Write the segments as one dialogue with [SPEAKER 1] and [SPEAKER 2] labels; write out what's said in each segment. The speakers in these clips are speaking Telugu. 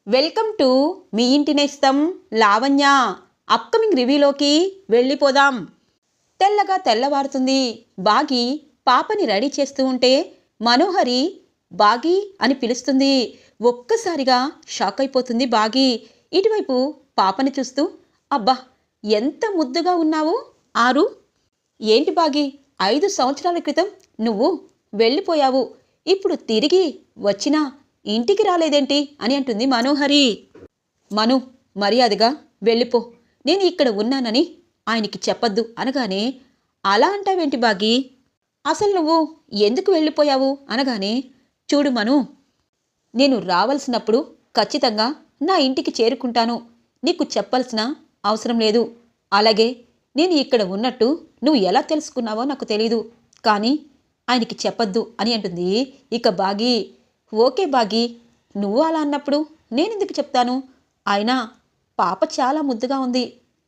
[SPEAKER 1] వెల్కమ్ టు మీ ఇంటి నేస్తం లావణ్య. అప్కమింగ్ రివ్యూలోకి వెళ్ళిపోదాం. తెల్లగా తెల్లవారుతుంది. బాగి పాపని రెడీ చేస్తూ ఉంటే మనోహరి బాగి అని పిలుస్తుంది. ఒక్కసారిగా షాక్ అయిపోతుంది బాగి. ఇటువైపు పాపని చూస్తూ, అబ్బా ఎంత ముద్దుగా ఉన్నావు ఆరు. ఏంటి బాగి, 5 సంవత్సరాల క్రితం నువ్వు వెళ్ళిపోయావు, ఇప్పుడు తిరిగి వచ్చినా ఇంటికి రాలేదేంటి అని అంటుంది మనోహరి. మను, మర్యాదగా వెళ్ళిపో, నేను ఇక్కడ ఉన్నానని ఆయనకి చెప్పద్దు అనగానే, అలా అంటావేంటి బాగి, అసలు నువ్వు ఎందుకు వెళ్ళిపోయావు అనగానే, చూడు మను, నేను రావాల్సినప్పుడు ఖచ్చితంగా నా ఇంటికి చేరుకుంటాను, నీకు చెప్పాల్సిన అవసరం లేదు. అలాగే నేను ఇక్కడ ఉన్నట్టు నువ్వు ఎలా తెలుసుకున్నావో నాకు తెలీదు, కానీ ఆయనకి చెప్పద్దు అని అంటుంది. ఇక బాగి, ఓకే బాగి, నువ్వు అలా అన్నప్పుడు నేనెందుకు చెప్తాను, అయినా పాప చాలా ముద్దుగా ఉంది,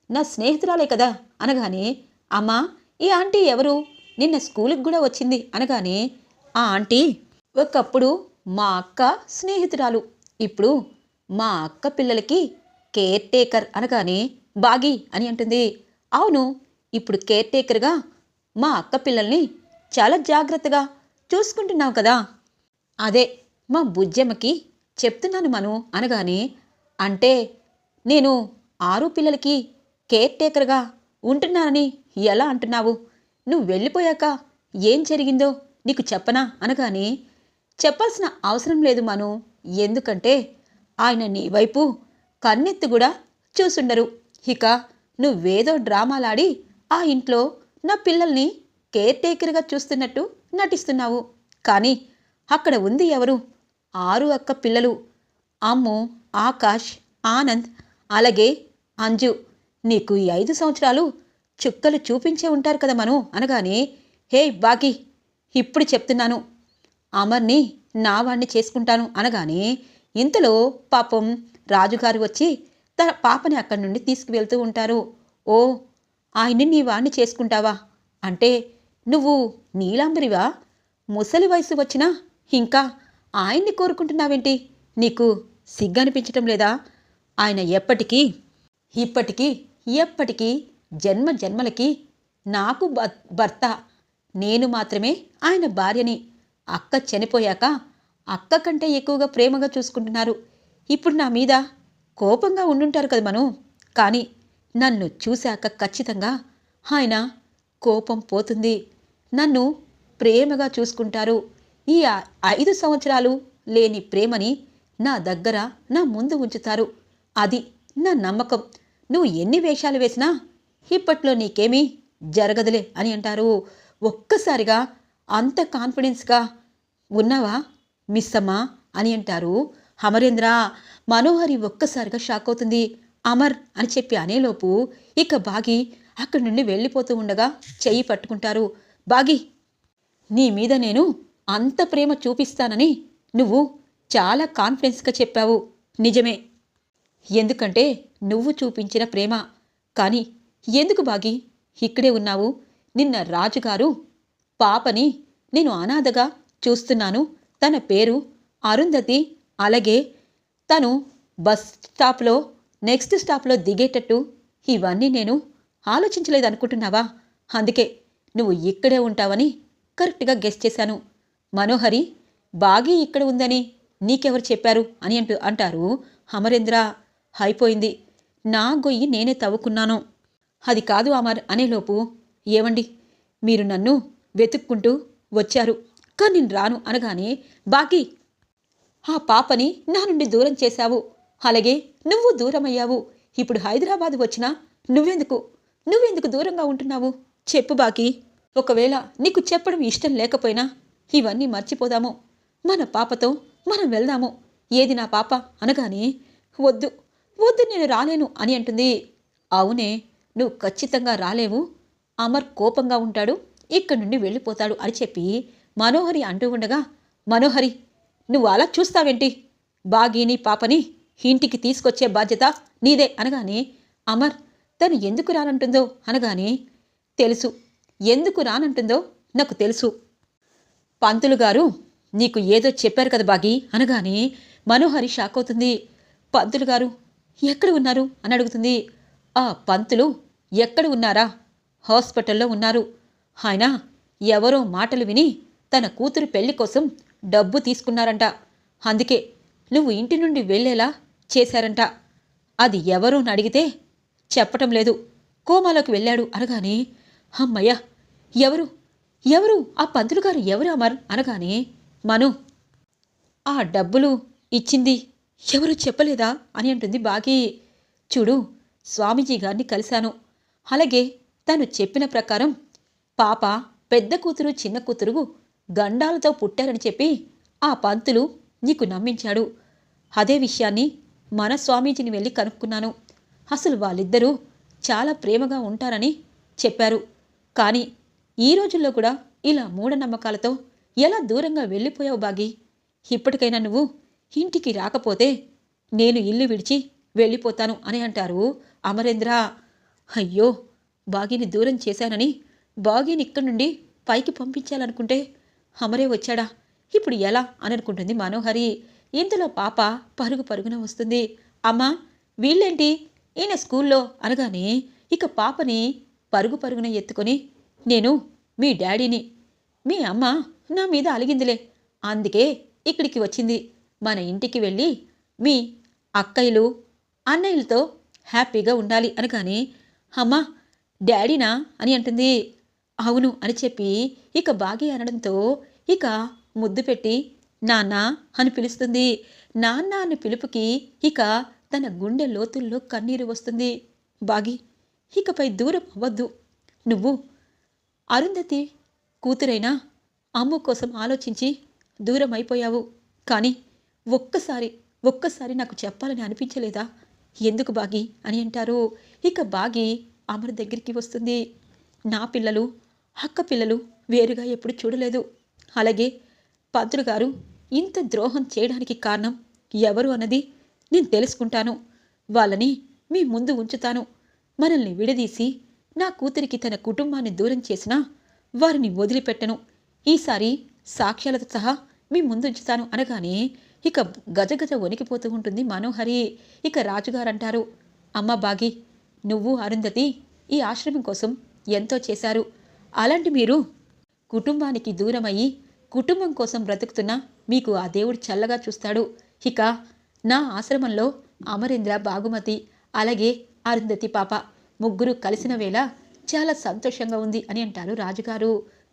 [SPEAKER 1] నా స్నేహితురాలే కదా అనగానే, అమ్మా ఈ ఆంటీ ఎవరు, నిన్న స్కూల్కి కూడా వచ్చింది అనగానే, ఆ ఆంటీ ఒకప్పుడు మా అక్క స్నేహితురాలు, ఇప్పుడు మా అక్క పిల్లలకి కేర్ టేకర్ అనగానే, బాగి అని అంటుంది. అవును, ఇప్పుడు కేర్ టేకర్గా మా అక్క పిల్లల్ని చాలా జాగ్రత్తగా చూసుకుంటున్నావు కదా, అదే మా బుజ్జమ్మకి చెప్తున్నాను మను అనగానే, అంటే నేను 6 పిల్లలకి కేర్ టేకర్గా ఉంటున్నానని ఎలా అంటున్నావు, నువ్వు వెళ్ళిపోయాక ఏం జరిగిందో నీకు చెప్పనా అనగానే, చెప్పాల్సిన అవసరం లేదు మను, ఎందుకంటే ఆయన నీ వైపు కన్నెత్తి కూడా చూసుండరు, ఇక నువ్వేదో డ్రామాలాడి ఆ ఇంట్లో నా పిల్లల్ని కేర్ టేకర్గా చూస్తున్నట్టు నటిస్తున్నావు, కానీ అక్కడ ఉంది ఎవరు, 6 అక్క పిల్లలు, అమ్ము, ఆకాష్, ఆనంద్, అలాగే అంజు, నీకు ఈ 5 సంవత్సరాలు చుక్కలు చూపించే ఉంటారు కదా మను అనగానే, హే బాగి, ఇప్పుడు చెప్తున్నాను, అమర్ని నా వాణ్ణి చేసుకుంటాను అనగానే, ఇంతలో పాపం రాజుగారు వచ్చి తన పాపని అక్కడి నుండి తీసుకువెళ్తూ ఉంటారు. ఓ, ఆయన్ని నీ వాణ్ణి చేసుకుంటావా, అంటే నువ్వు నీలాంబరివా, ముసలి వయసు వచ్చినా ఇంకా ఆయన్ని కోరుకుంటున్నావేంటి, నీకు సిగ్గనిపించటం లేదా, ఆయన ఎప్పటికీ ఇప్పటికీ ఎప్పటికీ జన్మ జన్మలకి నాకు భర్త, నేను మాత్రమే ఆయన భార్యని, అక్క చనిపోయాక అక్క కంటే ఎక్కువగా ప్రేమగా చూసుకుంటున్నారు, ఇప్పుడు నా మీద కోపంగా ఉండుంటారు కదా మను, కానీ నన్ను చూశాక ఖచ్చితంగా ఆయన కోపం పోతుంది, నన్ను ప్రేమగా చూసుకుంటారు, ఈ 5 సంవత్సరాలు లేని ప్రేమని నా దగ్గర నా ముందు ఉంచుతారు, అది నా నమ్మకం, నువ్వు ఎన్ని వేషాలు వేసినా ఇప్పట్లో నీకేమీ జరగదులే అని అంటారు. ఒక్కసారిగా అంత కాన్ఫిడెన్స్గా ఉన్నావా మిస్ అమ్మా అని అంటారు అమరేంద్ర. మనోహరి ఒక్కసారిగా షాక్ అవుతుంది. అమర్ అని చెప్పి అనేలోపు ఇక బాగి అక్కడి నుండి వెళ్ళిపోతూ ఉండగా చెయ్యి పట్టుకుంటారు. బాగి, నీ మీద నేను అంత ప్రేమ చూపిస్తానని నువ్వు చాలా కాన్ఫిడెన్స్గా చెప్పావు, నిజమే, ఎందుకంటే నువ్వు చూపించిన ప్రేమ, కానీ ఎందుకు బాగి ఇక్కడే ఉన్నావు, నిన్న రాజుగారు పాపని నేను అనాథగా చూస్తున్నాను, తన పేరు అరుంధతి, అలాగే తను బస్ స్టాప్లో నెక్స్ట్ స్టాప్లో దిగేటట్టు ఇవన్నీ నేను ఆలోచించలేదనుకుంటున్నావా, అందుకే నువ్వు ఇక్కడే ఉంటావని కరెక్ట్గా గెస్ చేశాను, మనోహరి బాగి ఇక్కడ ఉందని నీకెవరు చెప్పారు అని అంటారు అమరేంద్ర. అయిపోయింది, నా గొయ్యి నేనే తవ్వుకున్నాను, అది కాదు అమర్ అనేలోపు, ఏమండి మీరు నన్ను వెతుక్కుంటూ వచ్చారు కానీ నేను రాను అనగానే, బాగి ఆ పాపని నా నుండి దూరం చేశావు, అలాగే నువ్వు దూరమయ్యావు, ఇప్పుడు హైదరాబాద్ వచ్చినా నువ్వెందుకు దూరంగా ఉంటున్నావు చెప్పు బాగి, ఒకవేళ నీకు చెప్పడం ఇష్టం లేకపోయినా ఇవన్నీ మర్చిపోదాము, మన పాపతో మనం వెళ్దాము, ఏది నా పాప అనగానే, వద్దు వద్దు నేను రాలేను అని అంటుంది. అవునే, నువ్వు ఖచ్చితంగా రాలేవు, అమర్ కోపంగా ఉంటాడు, ఇక్కడి నుండి వెళ్ళిపోతాడు అని చెప్పి మనోహరి అంటూ ఉండగా, మనోహరి నువ్వు అలా చూస్తావేంటి, బాగిని పాపని ఇంటికి తీసుకొచ్చే బాధ్యత నీదే అనగానే, అమర్ తను ఎందుకు రానంటుందో అనగానే, తెలుసు, ఎందుకు రానంటుందో నాకు తెలుసు, పంతులు గారు నీకు ఏదో చెప్పారు కదా బాగి అనగానే మనోహరి షాక్ అవుతుంది. పంతులు గారు ఎక్కడ ఉన్నారు అని అడుగుతుంది. ఆ పంతులు ఎక్కడ ఉన్నారా? హాస్పిటల్లో ఉన్నారు. ఆయన ఎవరో మాటలు విని తన కూతురు పెళ్లి కోసం డబ్బు తీసుకున్నారంట. అందుకే నువ్వు ఇంటి నుండి వెళ్ళేలా చేశారంట. అది ఎవరు అని అడిగితే చెప్పటం లేదు, కోమాలోకి వెళ్ళాడు అనగానే, అమ్మయ్య, ఎవరు ఎవరు ఆ పంతులు గారు ఎవరు అమర్ అనగానే, మను, ఆ డబ్బులు ఇచ్చింది ఎవరు చెప్పలేదా అని అంటుంది బాగి. చూడు, స్వామీజీ గారిని కలిశాను. అలాగే తను చెప్పిన ప్రకారం పాప పెద్ద కూతురు చిన్న కూతురు గండాలతో పుట్టారని చెప్పి ఆ పంతులు నీకు నమ్మించాడు. అదే విషయాన్ని మన స్వామీజీని వెళ్ళి కనుక్కున్నాను. అసలు వాళ్ళిద్దరూ చాలా ప్రేమగా ఉంటారని చెప్పారు. కానీ ఈ రోజుల్లో కూడా ఇలా మూఢనమ్మకాలతో ఎలా దూరంగా వెళ్ళిపోయావు బాగి? ఇప్పటికైనా నువ్వు ఇంటికి రాకపోతే నేను ఇల్లు విడిచి వెళ్ళిపోతాను అని అంటారు అమరేంద్ర. అయ్యో, బాగిని దూరం చేశానని బాగిని ఇక్కడి నుండి పైకి పంపించాలనుకుంటే అమరే వచ్చాడా, ఇప్పుడు ఎలా అని అనుకుంటుంది మనోహరి. ఇంతలో పాప పరుగు పరుగున వస్తుంది. అమ్మా, వీళ్ళేంటి ఈయన స్కూల్లో అనగానే ఇక పాపని పరుగు పరుగున ఎత్తుకొని, నేను మీ డాడీని, మీ అమ్మ నా మీద అలిగిందిలే, అందుకే ఇక్కడికి వచ్చింది. మన ఇంటికి వెళ్ళి మీ అక్కయ్యలు అన్నయ్యలతో హ్యాపీగా ఉండాలి అనగానే, అమ్మా డాడీనా అని అంటుంది. అవును అని చెప్పి ఇక బాగి అనడంతో ఇక ముద్దు పెట్టి నాన్న అని పిలుస్తుంది. నాన్న అని పిలుపుకి ఇక తన గుండె లోతుల్లో కన్నీరు వస్తుంది. బాగి, ఇకపై దూరం అవ్వద్దు. నువ్వు అరుంధతి కూతురైనా అమ్ము కోసం ఆలోచించి దూరం అయిపోయావు. కానీ ఒక్కసారి నాకు చెప్పాలని అనిపించలేదా? ఎందుకు బాగి అని అంటారు. ఇక బాగి అమర్ దగ్గరికి వస్తుంది. నా పిల్లలు అక్క పిల్లలు వేరుగా ఎప్పుడు చూడలేదు. అలాగే పంతులు గారు ఇంత ద్రోహం చేయడానికి కారణం ఎవరు అన్నది నేను తెలుసుకుంటాను. వాళ్ళని మీ ముందు ఉంచుతాను. మనల్ని విడదీసి నా కూతురికి తన కుటుంబాన్ని దూరం చేసినా వారిని వదిలిపెట్టను. ఈసారి సాక్ష్యాలతో సహా మీ ముందుంచుతాను అనగానే ఇక గజగజ వణికిపోతూ ఉంటుంది మనోహరి. ఇక రాజుగారంటారు, అమ్మ బాగి, నువ్వు అరుంధతి ఈ ఆశ్రమం కోసం ఎంతో చేశారు. అలాంటి మీరు కుటుంబానికి దూరమయ్యి కుటుంబం కోసం బ్రతుకుతున్నా మీకు ఆ దేవుడు చల్లగా చూస్తాడు. ఇక నా ఆశ్రమంలో అమరేంద్ర, బాగుమతి అలాగే అరుంధతి పాప ముగ్గురు కలిసిన వేళ చాలా సంతోషంగా ఉంది అని అంటారు రాజుగారు.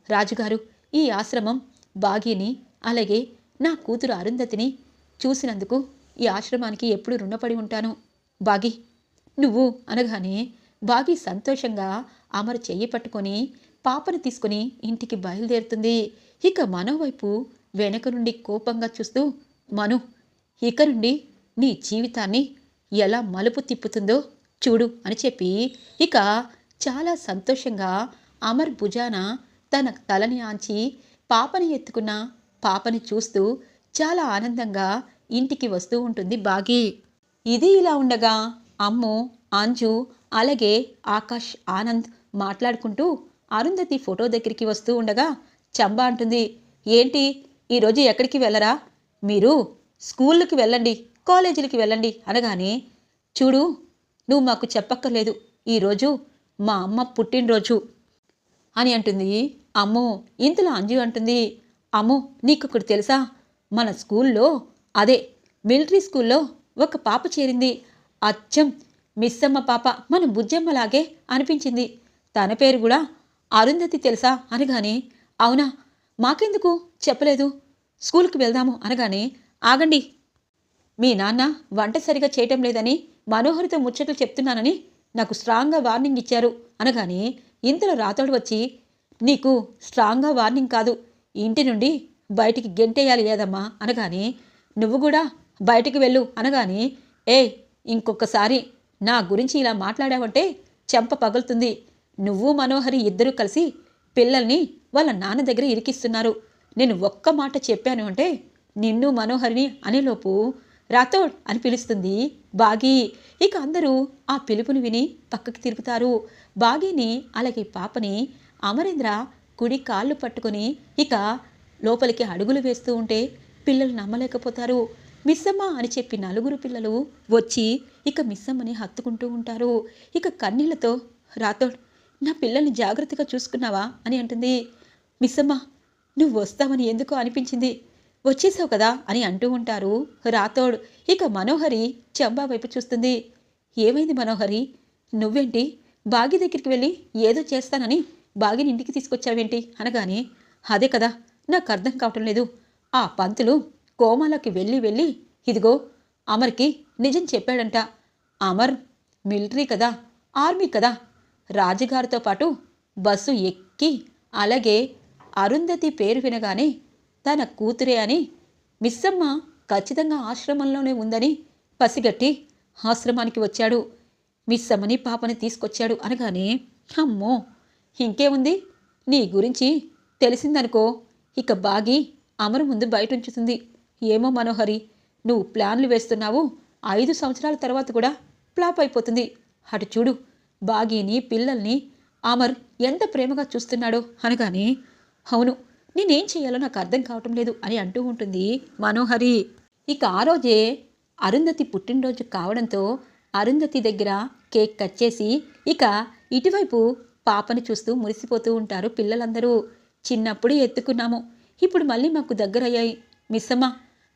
[SPEAKER 1] రాజుగారు, ఈ ఆశ్రమం బాగిని అలాగే నా కూతురు అరుంధతిని చూసినందుకు ఈ ఆశ్రమానికి ఎప్పుడు రుణపడి ఉంటాను. బాగి నువ్వు అనగానే బాగి సంతోషంగా అమర్ చెయ్యి పట్టుకొని పాపను తీసుకుని ఇంటికి బయలుదేరుతుంది. ఇక మనో వైపు వెనక నుండి కోపంగా చూస్తూ, మను, ఇక నుండి నీ జీవితాన్ని ఎలా మలుపు తిప్పుతుందో చూడు అని చెప్పి ఇక చాలా సంతోషంగా అమర్ భుజాన తన తలని ఆంచి పాపని ఎత్తుకున్న పాపని చూస్తూ చాలా ఆనందంగా ఇంటికి వస్తూ ఉంటుంది బాగి. ఇది ఇలా ఉండగా అమ్ము, అంజు అలాగే ఆకాష్, ఆనంద్ మాట్లాడుకుంటూ అరుంధతి ఫోటో దగ్గరికి వస్తూ ఉండగా చంబా అంటుంది, ఏంటి ఈరోజు ఎక్కడికి వెళ్ళరా? మీరు స్కూళ్ళకి వెళ్ళండి, కాలేజీలకి వెళ్ళండి అనగానే, చూడు, నువ్వు మాకు చెప్పక్కర్లేదు, ఈరోజు మా అమ్మ పుట్టినరోజు అని అంటుంది. అమ్మో, ఇంతలో అంజు అంటుంది, అమ్మో నీకొకటి తెలుసా, మన స్కూల్లో అదే మిలిటరీ స్కూల్లో ఒక పాప చేరింది. అచ్చం మిస్సమ్మ పాప, మన బుజ్జమ్మలాగే అనిపించింది. తన పేరు కూడా అరుంధతి తెలుసా అనగానే, అవునా, మాకెందుకు చెప్పలేదు, స్కూల్కి వెళ్దాము అనగానే, ఆగండి, మీ నాన్న వంట సరిగా చేయటం లేదని మనోహరితో ముచ్చట్లు చెప్తున్నానని నాకు స్ట్రాంగ్గా వార్నింగ్ ఇచ్చారు అనగానే, ఇంతలో రాతోడు వచ్చి, నీకు స్ట్రాంగ్గా వార్నింగ్ కాదు, ఇంటి నుండి బయటికి గెంటేయాలి లేదమ్మా అనగానే, నువ్వు కూడా బయటికి వెళ్ళు అనగానే, ఇంకొకసారి నా గురించి ఇలా మాట్లాడావంటే చెంప పగులుతుంది. నువ్వు మనోహరి ఇద్దరూ కలిసి పిల్లల్ని వాళ్ళ నాన్న దగ్గర ఇరికిస్తున్నారు. నేను ఒక్క మాట చెప్పాను అంటే నిన్ను మనోహరిని అనేలోపు రాథోడ్ అని పిలుస్తుంది బాగి. ఇక అందరూ ఆ పిలుపుని విని పక్కకి తిరుగుతారు. బాగిని అలాగే పాపని అమరేంద్ర కుడి కాళ్ళు పట్టుకొని ఇక లోపలికి అడుగులు వేస్తూ ఉంటే పిల్లలు నమ్మలేకపోతారు. మిస్సమ్మ అని చెప్పి నలుగురు పిల్లలు వచ్చి ఇక మిస్సమ్మని హత్తుకుంటూ ఉంటారు. ఇక కన్నీళ్లతో రాథోడ్ నా పిల్లల్ని జాగ్రత్తగా చూసుకున్నావా అని అంటుంది. మిస్సమ్మ నువ్వు వస్తావని ఎందుకో అనిపించింది, వచ్చేసావు కదా అని అంటూ ఉంటారు రాథోడ్. ఇక మనోహరి చంబా వైపు చూస్తుంది. ఏమైంది మనోహరి, నువ్వేంటి బాగి దగ్గరికి వెళ్ళి ఏదో చేస్తానని బాగిని ఇంటికి తీసుకొచ్చావేంటి అనగానే, అదే కదా నాకు అర్థం కావటం లేదు. ఆ పంతులు కోమాలోకి వెళ్ళి ఇదిగో అమర్కి నిజం చెప్పాడంట. అమర్ మిలిటరీ కదా, ఆర్మీ కదా, రాజుగారితో పాటు బస్సు ఎక్కి అలాగే అరుంధతి పేరు వినగానే తన కూతురే అని మిస్సమ్మ ఖచ్చితంగా ఆశ్రమంలోనే ఉందని పసిగట్టి ఆశ్రమానికి వచ్చాడు. మిస్సమ్మని పాపని తీసుకొచ్చాడు అనగానే, అమ్మో ఇంకేముంది, నీ గురించి తెలిసిందనుకో ఇక బాగి అమరు ముందు బయట ఉంచుతుంది. ఏమో మనోహరి, నువ్వు ప్లాన్లు వేస్తున్నావు, 5 సంవత్సరాల తర్వాత కూడా ఫ్లాప్ అయిపోతుంది. అటు చూడు బాగీని పిల్లల్ని అమర్ ఎంత ప్రేమగా చూస్తున్నాడో అనగానే, అవును నేనేం చేయాలో నాకు అర్థం కావటం లేదు అని అంటూ ఉంటుంది మనోహరి. ఇక ఆ రోజే అరుంధతి పుట్టినరోజు కావడంతో అరుంధతి దగ్గర కేక్ కట్ చేసి ఇక ఇటువైపు పాపని చూస్తూ మురిసిపోతూ ఉంటారు పిల్లలందరూ. చిన్నప్పుడు ఎత్తుకున్నాము, ఇప్పుడు మళ్ళీ మాకు దగ్గరయ్యాయి. మిస్సమ్మ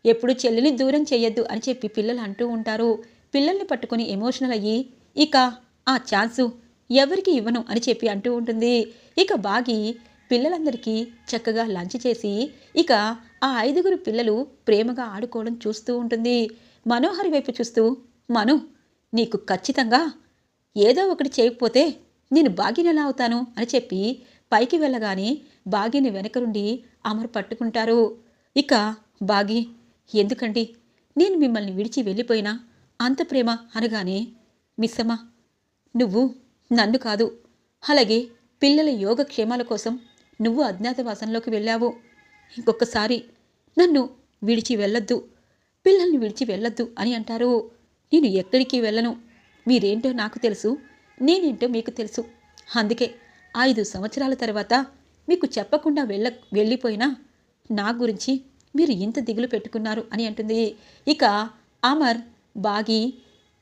[SPEAKER 1] ఎప్పుడు చెల్లిని దూరం చెయ్యొద్దు అని చెప్పి పిల్లలు అంటూ ఉంటారు. పిల్లల్ని పట్టుకుని ఎమోషనల్ అయ్యి ఇక ఆ ఛాన్సు ఎవరికి ఇవ్వను అని చెప్పి అంటూ ఉంటుంది. ఇక బాగి పిల్లలందరికీ చక్కగా లంచ్ చేసి ఇక ఆ 5గురు పిల్లలు ప్రేమగా ఆడుకోవడం చూస్తూ ఉంటుంది. మనోహరి వైపు చూస్తూ, మను నీకు ఖచ్చితంగా ఏదో ఒకటి చేయకపోతే నేను బాగిని ఎలా అవుతాను అని చెప్పి పైకి వెళ్ళగానే బాగిని వెనక నుండి అమర్ పట్టుకుంటారు. ఇక బాగి ఎందుకండి నేను మిమ్మల్ని విడిచి వెళ్ళిపోయినా అంత ప్రేమ అనగానే, మిస్సమ్మ నువ్వు నన్ను కాదు, అలాగే పిల్లల యోగక్షేమాల కోసం నువ్వు అజ్ఞాతవాసంలోకి వెళ్ళావు. ఇంకొకసారి నన్ను విడిచి వెళ్ళొద్దు, పిల్లల్ని విడిచి వెళ్ళొద్దు అని అంటారు. నేను ఎక్కడికి వెళ్ళను, మీరేంటో నాకు తెలుసు, నేనేంటో మీకు తెలుసు. అందుకే 5 సంవత్సరాల తర్వాత మీకు చెప్పకుండా వెళ్ళిపోయినా నా గురించి మీరు ఇంత దిగులు పెట్టుకున్నారు అని అంటుంది. ఇక అమర్ బాగి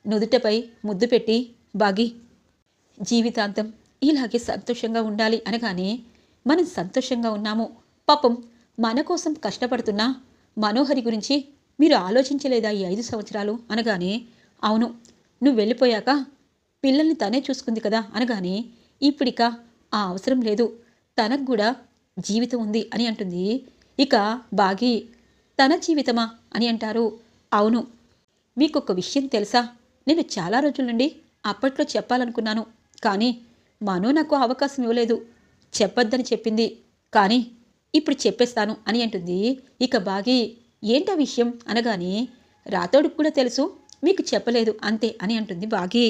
[SPEAKER 1] నుదుటపై ముద్దు పెట్టి, బాగి జీవితాంతం ఇలాగే సంతోషంగా ఉండాలి అనగానే, మనం సంతోషంగా ఉన్నాము, పాపం మన కోసం కష్టపడుతున్నా మనోహరి గురించి మీరు ఆలోచించలేదా ఈ 5 సంవత్సరాలు అనగానే, అవును నువ్వు వెళ్ళిపోయాక పిల్లల్ని తనే చూసుకుంది కదా అనగానే, ఇప్పుడిక ఆ అవసరం లేదు, తనకు కూడా జీవితం ఉంది అని అంటుంది. ఇక బాగి తన జీవితమా అని అంటారు. అవును మీకొక విషయం తెలుసా, నేను చాలా రోజుల నుండి అప్పట్లో చెప్పాలనుకున్నాను, కానీ మనో నాకు అవకాశం ఇవ్వలేదు, చెప్పొద్దని చెప్పింది, కానీ ఇప్పుడు చెప్పేస్తాను అని అంటుంది. ఇక బాగి ఏంటా విషయం అనగానే, రాతోడికి కూడా తెలుసు, మీకు చెప్పలేదు అంతే అని అంటుంది బాగి.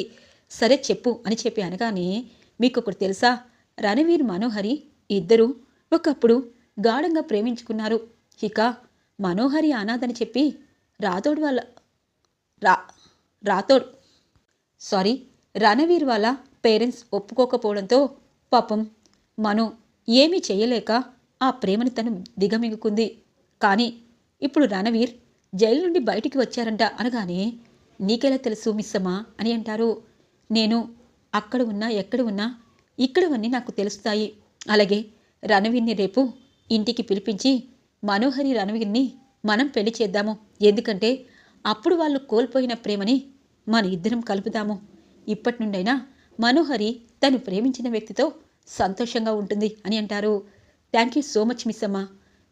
[SPEAKER 1] సరే చెప్పు అని చెప్పి అనగానే, మీకొకటి తెలుసా, రణవీర్ మనోహరి ఇద్దరూ ఒకప్పుడు గాఢంగా ప్రేమించుకున్నారు. ఇక మనోహరి అనాథని చెప్పి రాథోడ్ వాళ్ళ రణవీర్ వాళ్ళ పేరెంట్స్ ఒప్పుకోకపోవడంతో పాపం మను ఏమీ చేయలేక ఆ ప్రేమని తను దిగమింగుకుంది. కానీ ఇప్పుడు రణవీర్ జైలు నుండి బయటికి వచ్చారంట అనగానే, నీకెలా తెలుసు మిస్సమ్మా అని అంటారు. నేను అక్కడ ఉన్నా ఎక్కడ ఉన్నా ఇక్కడవన్నీ నాకు తెలుస్తాయి. అలాగే రణవీర్ని రేపు ఇంటికి పిలిపించి మనోహరి రణవీర్ని మనం పెళ్లి చేద్దాము, ఎందుకంటే అప్పుడు వాళ్ళు కోల్పోయిన ప్రేమని మన ఇద్దరం కలుపుదాము. ఇప్పటి నుండైనా మనోహరి తను ప్రేమించిన వ్యక్తితో సంతోషంగా ఉంటుంది అని అంటారు. Thank you so much Missamma,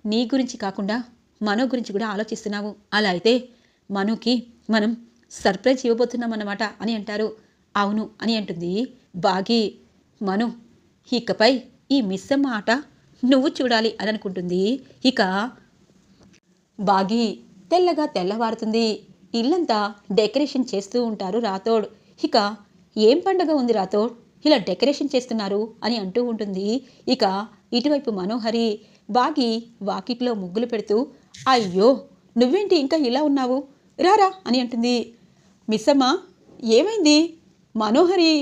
[SPEAKER 1] నీ గురించి కాకుండా మనో గురించి కూడా ఆలోచిస్తున్నావు. అలా అయితే మనోకి మనం సర్ప్రైజ్ ఇవ్వబోతున్నామన్నమాట అని అంటారు. అవును అని అంటుంది బాగి. మను ఇకపై ఈ మిస్సమ్మ ఆట నువ్వు చూడాలి అని అనుకుంటుంది. ఇక బాగి తెల్లగా తెల్లవారుతుంది. ఇల్లంతా డెకరేషన్ చేస్తూ ఉంటారు రాథోడ్. ఇక ఏం పండగ ఉంది రాథోడ్, ఇలా డెకరేషన్ చేస్తున్నారు అని అంటూ ఉంటుంది. ఇక ఇటువైపు మనోహరి బాగి వాకిట్లో ముగ్గులు పెడుతూ, అయ్యో నువ్వేంటి ఇంకా ఇలా ఉన్నావు, రారా అని అంటుంది. మిస్సమ్మ ఏమైంది, మనోహరి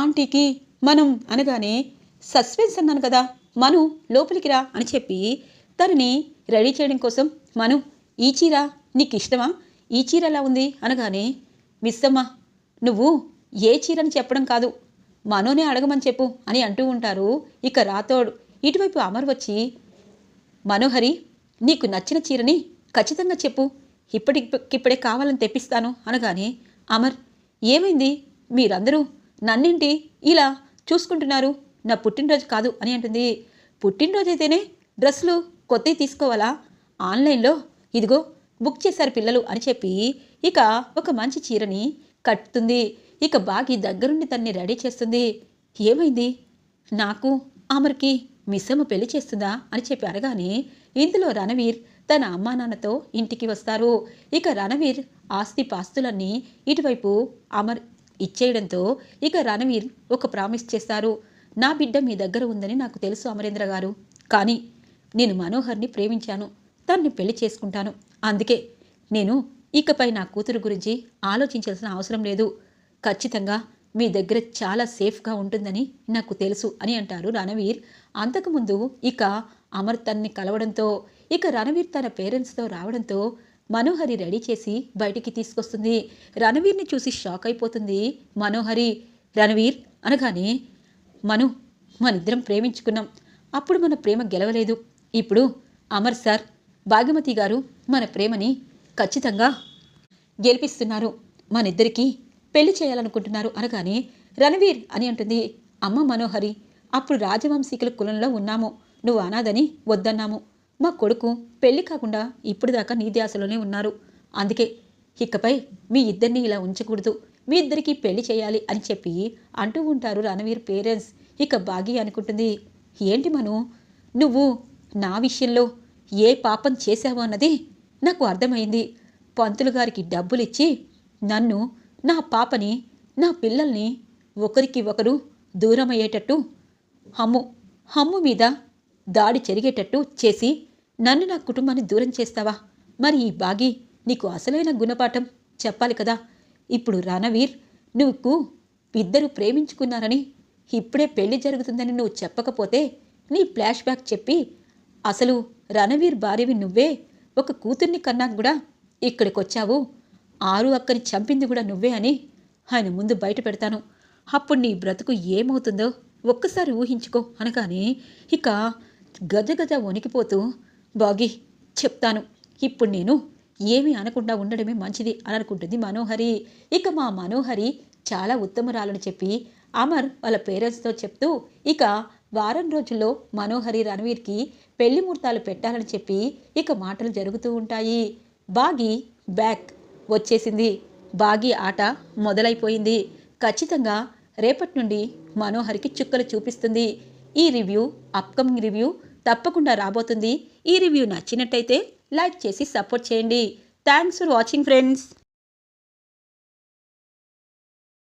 [SPEAKER 1] ఆంటీకి మనం అనగానే, సస్పెన్స్ అన్నాను కదా, మను లోపలికి రా అని చెప్పి తనని రెడీ చేయడం కోసం, మను ఈ చీర నీకు ఇష్టమా, ఈ చీర ఎలా ఉంది అనగానే, మిస్సమ్మ నువ్వు ఏ చీరని చెప్పడం కాదు, మనోనే అడగమని చెప్పు అని అంటూ ఉంటారు ఇక రాథోడ్. ఇటువైపు అమర్ వచ్చి, మనోహరి నీకు నచ్చిన చీరని ఖచ్చితంగా చెప్పు, ఇప్పటికిప్పుడే కావాలని తెప్పిస్తాను అనగానే, అమర్ ఏమైంది, మీరందరూ నన్నేంటి ఇలా చూసుకుంటున్నారు, నా పుట్టినరోజు కాదు అని అంటుంది. పుట్టినరోజు అయితేనే డ్రెస్సులు కొత్తవి తీసుకోవాలా, ఆన్లైన్లో ఇదిగో బుక్ చేశారు పిల్లలు అని చెప్పి ఇక ఒక మంచి చీరని కట్టుతుంది. ఇక బాగి దగ్గరుండి తన్ని రెడీ చేస్తుంది. ఏమైంది, నాకు అమర్కి మిస్సమ్మ పెళ్లి చేస్తుందా అని చెప్పి అడగానే, ఇందులో రణవీర్ తన అమ్మా నాన్నతో ఇంటికి వస్తారు. ఇక రణవీర్ ఆస్తి పాస్తులన్నీ ఇటువైపు అమర్ ఇచ్చేయడంతో ఇక రణవీర్ ఒక ప్రామిస్ చేస్తారు. నా బిడ్డ మీ దగ్గర ఉందని నాకు తెలుసు అమరేంద్ర గారు, కానీ నేను మనోహర్ని ప్రేమించాను, తన్ని పెళ్లి చేసుకుంటాను, అందుకే నేను ఇకపై నా కూతురు గురించి ఆలోచించాల్సిన అవసరం లేదు, ఖచ్చితంగా మీ దగ్గర చాలా సేఫ్గా ఉంటుందని నాకు తెలుసు అని అంటారు రణవీర్. అంతకుముందు ఇక అమర్ తన్ని కలవడంతో ఇక రణవీర్ తన పేరెంట్స్తో రావడంతో మనోహరి రెడీ చేసి బయటికి తీసుకొస్తుంది. రణవీర్ని చూసి షాక్ అయిపోతుంది మనోహరి. రణవీర్ అనగానే, మనిద్దరం ప్రేమించుకున్నాం, అప్పుడు మన ప్రేమ గెలవలేదు, ఇప్పుడు అమర్ సార్ భాగ్యమతి గారు మన ప్రేమని ఖచ్చితంగా గెలిపిస్తున్నారు, మనిద్దరికీ పెళ్లి చేయాలనుకుంటున్నారు అనగానే, రణవీర్ అని అంటుంది. అమ్మ మనోహరి, అప్పుడు రాజవంశీకుల కులంలో ఉన్నాము, నువ్వు అనాథని వద్దన్నాము, మా కొడుకు పెళ్లి కాకుండా ఇప్పుడు దాకా నీ ధ్యాసలోనే ఉన్నారు, అందుకే ఇకపై మీ ఇద్దరిని ఇలా ఉంచకూడదు, మీ ఇద్దరికీ పెళ్లి చేయాలి అని చెప్పి అంటూ ఉంటారు రణవీర్ పేరెంట్స్. ఇక బాగి అనుకుంటుంది, ఏంటి మను, నువ్వు నా విషయంలో ఏ పాపం చేశావు అన్నది నాకు అర్థమైంది, పంతులు గారికి డబ్బులిచ్చి నన్ను, నా పాపని, నా పిల్లల్ని ఒకరికి ఒకరు దూరమయ్యేటట్టు, హమ్ము మీద దాడి జరిగేటట్టు చేసి నన్ను నా కుటుంబాన్ని దూరం చేస్తావా? మరి ఈ బాగి నీకు అసలైన గుణపాఠం చెప్పాలి కదా. ఇప్పుడు రణవీర్ నువ్వు ఇద్దరు ప్రేమించుకున్నారని, ఇప్పుడే పెళ్లి జరుగుతుందని నువ్వు చెప్పకపోతే నీ ఫ్లాష్ బ్యాక్ చెప్పి అసలు రణవీర్ భార్యవి నువ్వే, ఒక కూతుర్ని కన్నాక కూడా ఇక్కడికొచ్చావు, 6 అక్కని చంపింది కూడా నువ్వే అని ఆయన ముందు బయట పెడతాను, అప్పుడు నీ బ్రతుకు ఏమవుతుందో ఒక్కసారి ఊహించుకో అనగానే ఇక గజగజ వణికిపోతూ, బాగి చెప్తాను, ఇప్పుడు నేను ఏమీ అనకుండా ఉండడమే మంచిది అని అనుకుంటుంది మనోహరి. ఇక మా మనోహరి చాలా ఉత్తమరాలని చెప్పి అమర్ వాళ్ళ పేరెంట్స్తో చెప్తూ ఇక వారం రోజుల్లో మనోహరి రణవీర్కి పెళ్లి ముహూర్తాలు పెట్టాలని చెప్పి ఇక మాటలు జరుగుతూ ఉంటాయి. బాగి బ్యాక్ వచ్చేసింది, బాగి ఆట మొదలైపోయింది, ఖచ్చితంగా రేపటి నుండి మనోహరికి చుక్కలు చూపిస్తుంది. ఈ రివ్యూ అప్కమింగ్ రివ్యూ తప్పకుండా రాబోతుంది. ఈ రివ్యూ నచ్చినట్టయితే లైక్ చేసి సపోర్ట్ చేయండి. Thanks for watching friends.